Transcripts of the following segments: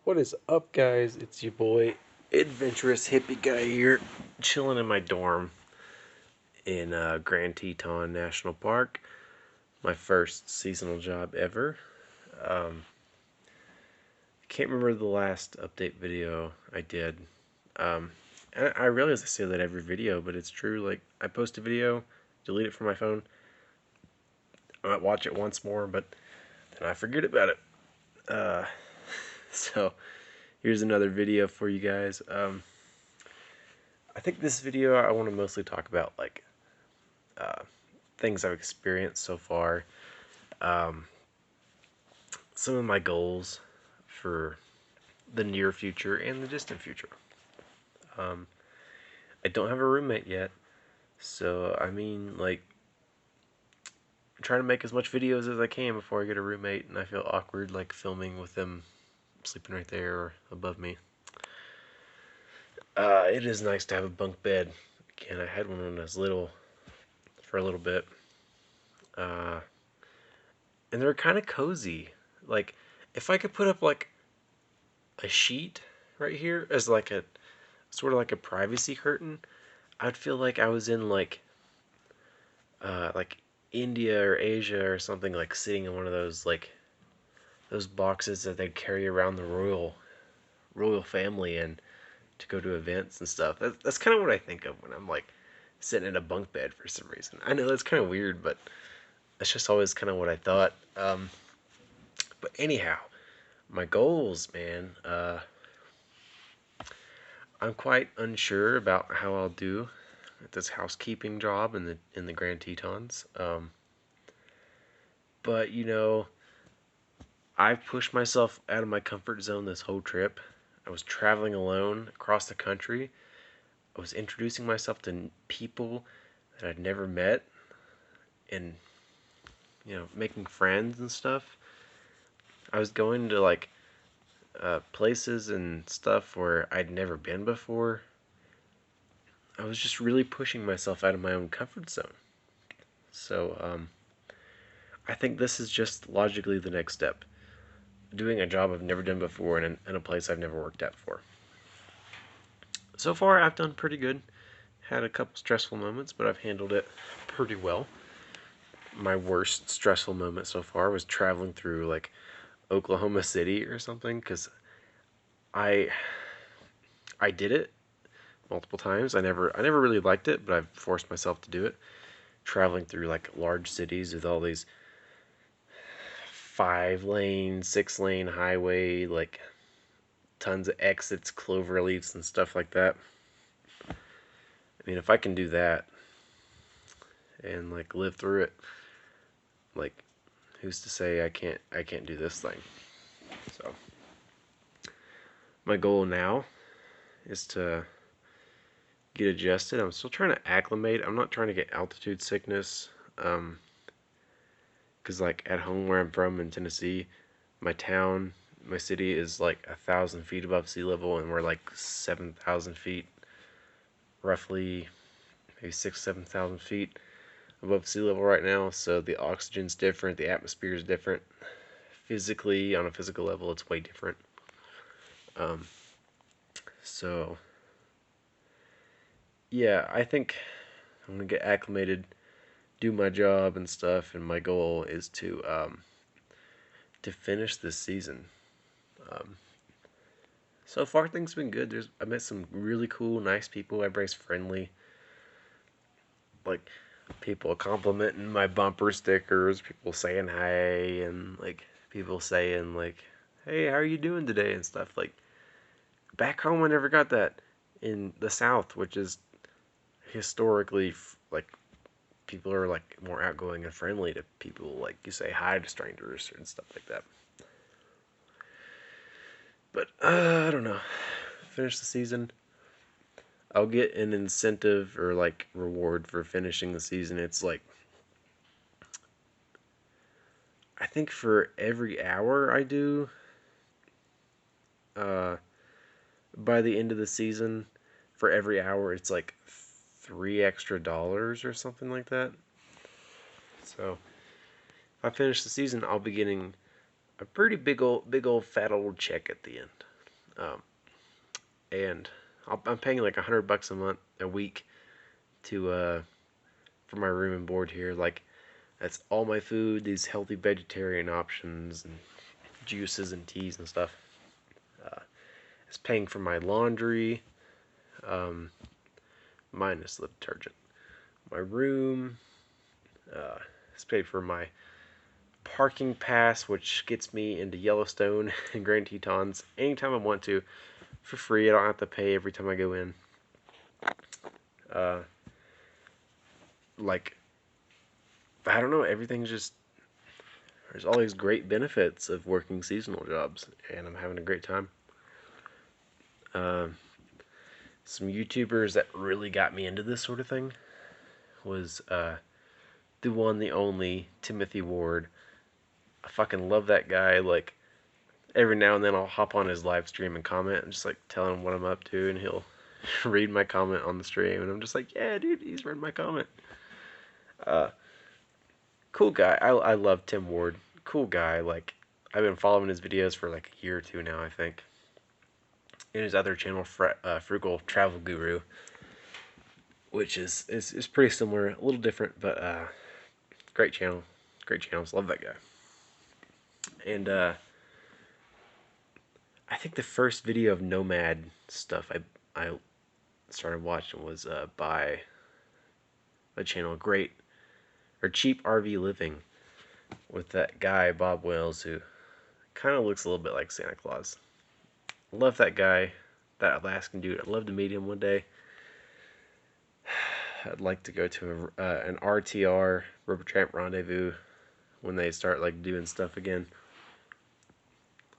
What is up, guys? It's your boy, Adventurous Hippie Guy here, chilling in my dorm in Grand Teton National Park. My first seasonal job ever. Um, can't remember the last update video I did. And I realize I say that every video, but it's true. Like, I post a video, delete it from my phone, I might watch it once more, but then I forget about it. Uh, so, here's another video for you guys. I think this video I want to mostly talk about uh, things I've experienced so far, um, some of my goals for the near future and the distant future. Um, I don't have a roommate yet, so I'm trying to make as much videos as I can before I get a roommate, and I feel awkward like filming with them sleeping right there or above me. It is nice to have a bunk bed. Again, I had one when I was little for a little bit, uh, and they're kind of cozy. Like, if I could put up like a sheet right here as like a sort of like a privacy curtain, I'd feel like I was in like India or Asia or something, like sitting in one of those those boxes that they carry around the royal family and to go to events and stuff. That's kind of what I think of when I'm like sitting in a bunk bed for some reason. I know that's kind of weird, but that's just always kind of what I thought. But anyhow, my goals, man. I'm quite unsure about how I'll do at this housekeeping job in the Grand Tetons. But I've pushed myself out of my comfort zone this whole trip. I was traveling alone across the country. I was introducing myself to people that I'd never met and making friends and stuff. I was going to places and stuff where I'd never been before. I was just really pushing myself out of my own comfort zone. So I think this is just logically the next step. Doing a job I've never done before in a place I've never worked at before. So far, I've done pretty good. Had a couple stressful moments, but I've handled it pretty well. My worst stressful moment so far was traveling through like Oklahoma City or something because I I did it multiple times. I never really liked it, but I've forced myself to do it. Traveling through like large cities with all these 5 lane, 6 lane highway, like tons of exits, clover leaves, and stuff like that. I mean, if I can do that and like live through it, like who's to say I can't do this thing? So my goal now is to get adjusted. I'm still trying to acclimate. I'm not trying to get altitude sickness. Cause like at home where I'm from in Tennessee, my town, my city is like 1,000 feet above sea level, and we're like 7,000 feet, roughly, maybe 7,000 feet above sea level right now. So the oxygen's different, the atmosphere is different. Physically, on a physical level, it's way different. Um, so yeah, I think I'm gonna get acclimated, do my job and stuff, and my goal is to finish this season. Um, so far, things have been good. I met some really cool, nice people. Everybody's friendly. Like people complimenting my bumper stickers, people saying hi, and like people saying like, "Hey, how are you doing today?" and stuff. Like back home, I never got that in the South, which is historically like people are like more outgoing and friendly to people. Like you say hi to strangers and stuff like that. But I don't know. Finish the season. I'll get an incentive or like reward for finishing the season. It's like I think for every hour I do, uh, by the end of the season, for every hour it's like $3 extra or something like that. So if I finish the season, I'll be getting a pretty big old fat old check at the end. um, and I'm paying like $100 a week to for my room and board here. Like that's all my food, these healthy vegetarian options and juices and teas and stuff. Uh, it's paying for my laundry, um, minus the detergent. My room. It's paid for my parking pass, which gets me into Yellowstone and Grand Tetons anytime I want to for free. I don't have to pay every time I go in. Uh, like, I don't know, everything's just, there's all these great benefits of working seasonal jobs, and I'm having a great time. Um, some YouTubers that really got me into this sort of thing was the one, the only Timothy Ward. I fucking love that guy. Like, every now and then I'll hop on his live stream and comment and just like tell him what I'm up to, and he'll read my comment on the stream, and I'm just like, yeah, dude, he's read my comment. Uh, cool guy. I love Tim Ward. Cool guy. Like, I've been following his videos for like a year or two now, I think. And his other channel, Frugal Travel Guru, which is pretty similar, a little different, but great channel. Great channels. Love that guy. And I think the first video of nomad stuff I started watching was by a channel, Great or Cheap RV Living, with that guy Bob Wells, who kind of looks a little bit like Santa Claus. Love that guy, that Alaskan dude. I'd love to meet him one day. I'd like to go to an RTR, Rubber Tramp Rendezvous, when they start like doing stuff again.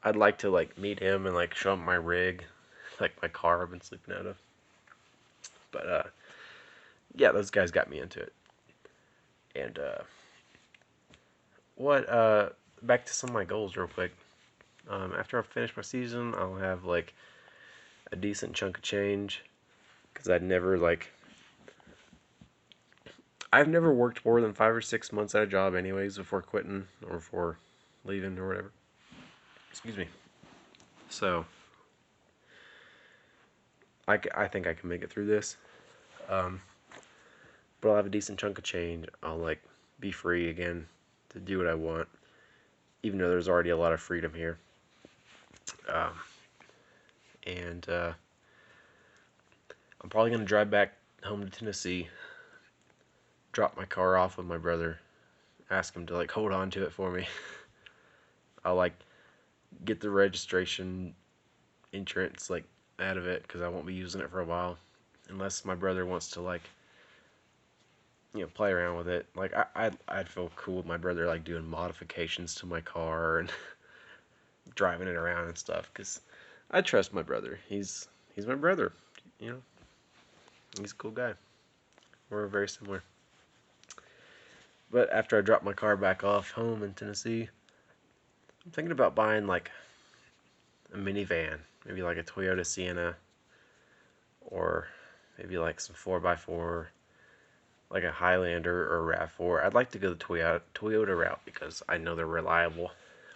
I'd like to like meet him and like show him my rig, like my car I've been sleeping out of. But yeah, those guys got me into it. And back to some of my goals real quick. After I finish my season, I'll have like a decent chunk of change, because I've never worked more than 5 or 6 months at a job anyways before quitting or before leaving or whatever. Excuse me. So I think I can make it through this. Um, but I'll have a decent chunk of change. I'll like be free again to do what I want, even though there's already a lot of freedom here. Um, and I'm probably gonna drive back home to Tennessee, drop my car off with my brother, ask him to like hold on to it for me. I'll like get the registration insurance like out of it, because I won't be using it for a while, unless my brother wants to like play around with it. Like I'd feel cool with my brother like doing modifications to my car and driving it around and stuff, because I trust my brother. He's my brother. You know, he's a cool guy. We're very similar. But after I drop my car back off home in Tennessee, I'm thinking about buying like a minivan, maybe like a Toyota Sienna, or maybe like some 4x4, like a Highlander or a RAV4. I'd like to go the Toyota route because I know they're reliable.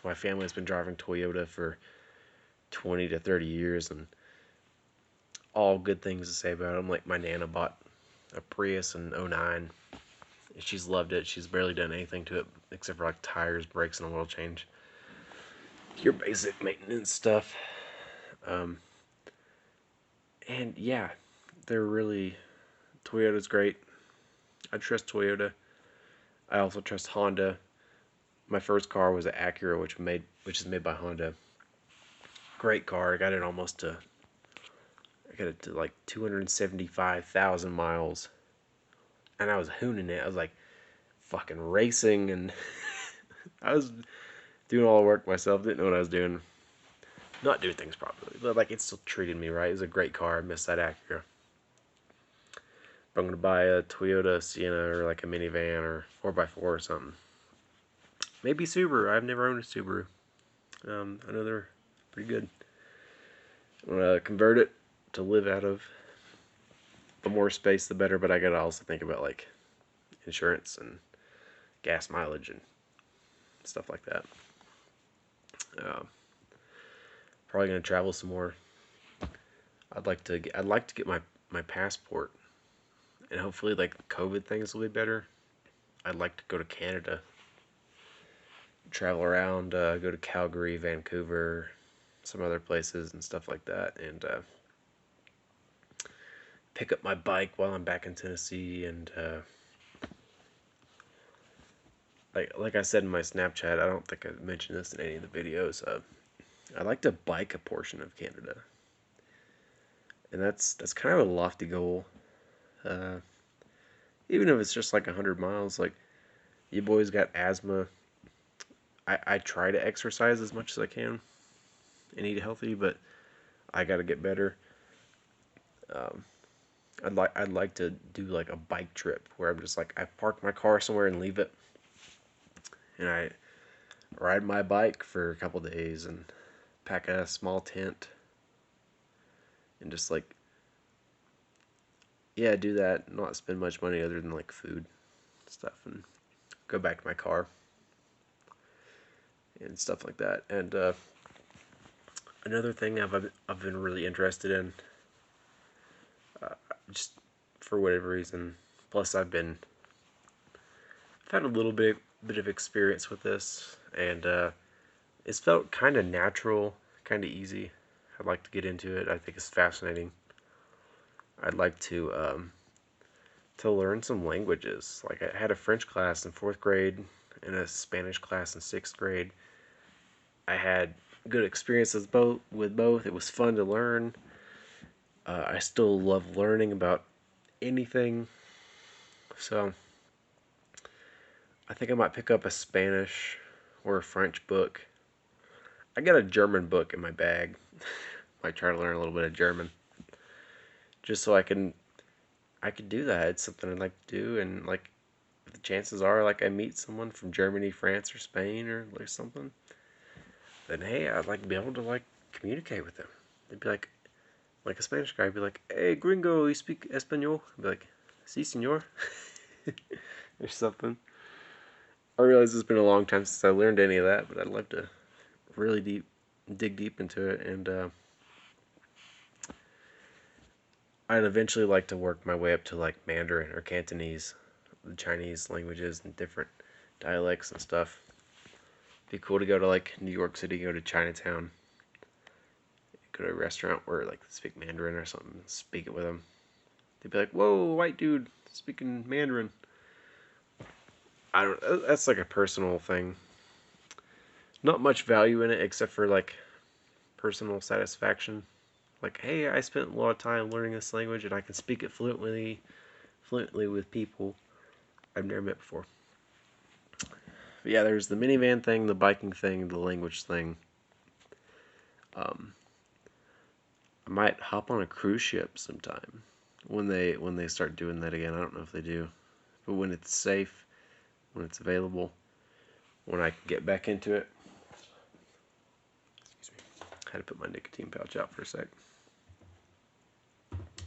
My family's been driving Toyota for 20 to 30 years, and all good things to say about them. Like, my Nana bought a Prius in '09. She's loved it. She's barely done anything to it except for like tires, brakes, and a oil change. Your basic maintenance stuff. Um, and yeah, they're really, Toyota's great. I trust Toyota. I also trust Honda. My first car was an Acura, which is made by Honda. Great car. I got it to like 275,000 miles, and I was hooning it. I was like fucking racing, and I was doing all the work myself. Didn't know what I was doing. Not doing things properly, but like it still treated me right. It was a great car. I missed that Acura. But I'm gonna buy a Toyota Sienna or like a minivan or 4x4 or something. Maybe Subaru. I've never owned a Subaru. I know they're pretty good. I'm gonna convert it to live out of. The more space, the better. But I gotta also think about like insurance and gas mileage and stuff like that. Uh, Probably gonna travel some more. I'd like to get my passport, and hopefully like COVID things will be better. I'd like to go to Canada, travel around, go to Calgary, Vancouver, some other places and stuff like that, and pick up my bike while I'm back in Tennessee. And like I said in my Snapchat, I don't think I mentioned this in any of the videos. I like to bike a portion of Canada, and that's kind of a lofty goal. Uh, Even if it's just like 100 miles, like you boys got asthma. I try to exercise as much as I can and eat healthy, but I got to get better. Um, I'd like to do like a bike trip where I'm just like I park my car somewhere and leave it, and I ride my bike for a couple days and pack a small tent and just like yeah do that. Not spend much money other than like food stuff and go back to my car and stuff like that. And another thing I've been really interested in, just for whatever reason. Plus, I've had a little bit of experience with this, and it's felt kind of natural, kind of easy. I'd like to get into it. I think it's fascinating. I'd like to learn some languages. Like I had a French class in fourth grade and a Spanish class in sixth grade. I had good experiences both with both. It was fun to learn. I still love learning about anything. So I think I might pick up a Spanish or a French book. I got a German book in my bag. Might try to learn a little bit of German, just so I could do that. It's something I'd like to do, and like the chances are, like I meet someone from Germany, France, or Spain, or like something, then hey, I'd like to be able to like communicate with them. They'd be like a Spanish guy, would be like, "Hey, gringo, you speak Espanol?" I'd be like, "Si, senor," or something. I realize it's been a long time since I learned any of that, but I'd love to really dig deep into it, and I'd eventually like to work my way up to like Mandarin or Cantonese, the Chinese languages and different dialects and stuff. Be cool to go to like New York City, go to Chinatown, go to a restaurant where like they speak Mandarin or something, speak it with them. They'd be like, "Whoa, white dude speaking Mandarin." I don't. That's like a personal thing. Not much value in it except for like personal satisfaction. Like, hey, I spent a lot of time learning this language and I can speak it fluently with people I've never met before. But yeah, there's the minivan thing, the biking thing, the language thing. Um, I might hop on a cruise ship sometime when they start doing that again. I don't know if they do, but when it's safe, when it's available, when I can get back into it. Excuse me. I had to put my nicotine pouch out for a sec.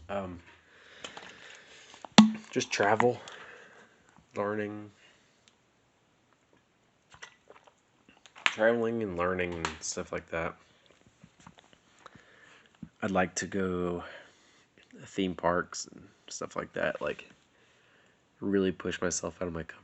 Um, just travel, learning, traveling and learning and stuff like that. I'd like to go theme parks and stuff like that. Like really push myself out of my comfort